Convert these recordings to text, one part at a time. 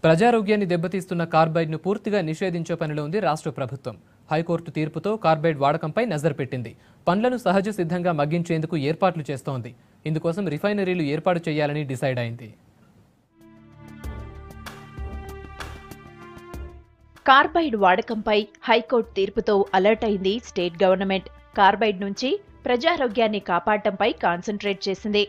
ప్రజారోగ్యాన్ని దెబ్బతీస్తున్న కార్బైడ్ను పూర్తిగా నిషేధించే పనిలో ఉంది రాష్ట్ర ప్రభుత్వం. హైకోర్టు తీర్పుతో కార్బైడ్ వాడకంపై నజర్ పెట్టింది. పండ్లను సహజ సిద్ధంగా మగ్గించేందుకు ఏర్పాట్లు చేస్తోంది. ఇందుకోసం రిఫైనరీలు ఏర్పాటు చేయాలని డిసైడ్ అయింది. కార్బైడ్ వాడకంపై హైకోర్టు తీర్పుతో అలర్ట్ అయింది స్టేట్ గవర్నమెంట్. కార్బైడ్ నుంచి ప్రజారోగ్యాన్ని కాపాడటంపై కాన్సంట్రేట్ చేసింది.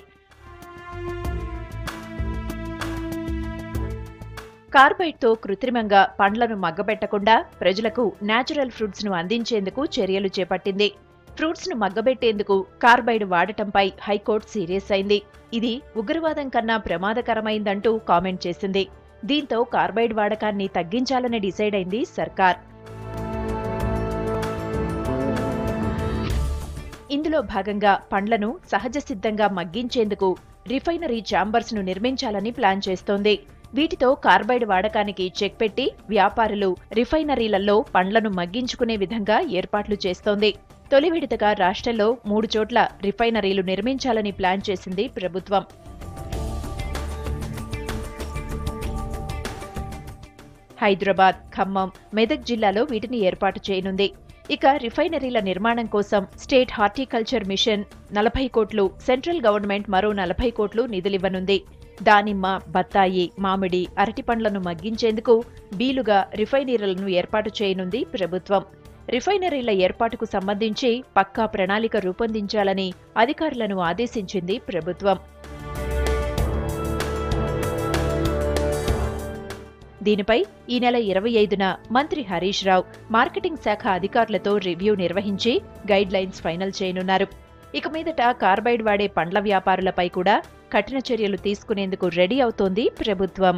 కార్బైడ్తో కృత్రిమంగా పండ్లను మగ్గబెట్టకుండా ప్రజలకు న్యాచురల్ ఫ్రూట్స్ ను అందించేందుకు చర్యలు చేపట్టింది. ఫ్రూట్స్ ను మగ్గబెట్టేందుకు కార్బైడ్ వాడటంపై హైకోర్టు సీరియస్ అయింది. ఇది ఉగ్రవాదం కన్నా ప్రమాదకరమైందంటూ కామెంట్ చేసింది. దీంతో కార్బైడ్ వాడకాన్ని తగ్గించాలని డిసైడ్ అయింది సర్కార్. ఇందులో భాగంగా పండ్లను సహజ సిద్ధంగా మగ్గించేందుకు రిఫైనరీ ఛాంబర్స్ ను నిర్మించాలని ప్లాన్ చేస్తోంది. వీటితో కార్బైడ్ వాడకానికి చెక్ పెట్టి వ్యాపారులు రిఫైనరీలలో పండ్లను మగ్గించుకునే విధంగా ఏర్పాట్లు చేస్తోంది. తొలి విడతగా రాష్ట్రంలో 3 చోట్ల రిఫైనరీలు నిర్మించాలని ప్లాన్ చేసింది ప్రభుత్వం. హైదరాబాద్, ఖమ్మం, మెదక్ జిల్లాలో వీటిని ఏర్పాటు చేయనుంది. ఇక రిఫైనరీల నిర్మాణం కోసం స్టేట్ హార్టికల్చర్ మిషన్ 40 కోట్లు, సెంట్రల్ గవర్నమెంట్ మరో 40 కోట్లు నిధులివ్వనుంది. దానిమ్మ, బత్తాయి, మామిడి, అరటి పండ్లను మగ్గించేందుకు వీలుగా రిఫైనరీలను ఏర్పాటు చేయనుంది ప్రభుత్వం. రిఫైనరీల ఏర్పాటుకు సంబంధించి పక్కా ప్రణాళిక రూపొందించాలని అధికారులను ఆదేశించింది ప్రభుత్వం. దీనిపై ఈ నెల 25న మంత్రి హరీష్ రావు మార్కెటింగ్ శాఖ అధికారులతో రివ్యూ నిర్వహించి గైడ్ లైన్స్ ఫైనల్ చేయనున్నారు. ఇక మీదట కార్బైడ్ వాడే పండ్ల వ్యాపారులపై కూడా కఠిన చర్యలు తీసుకునేందుకు రెడీ అవుతోంది ప్రభుత్వం.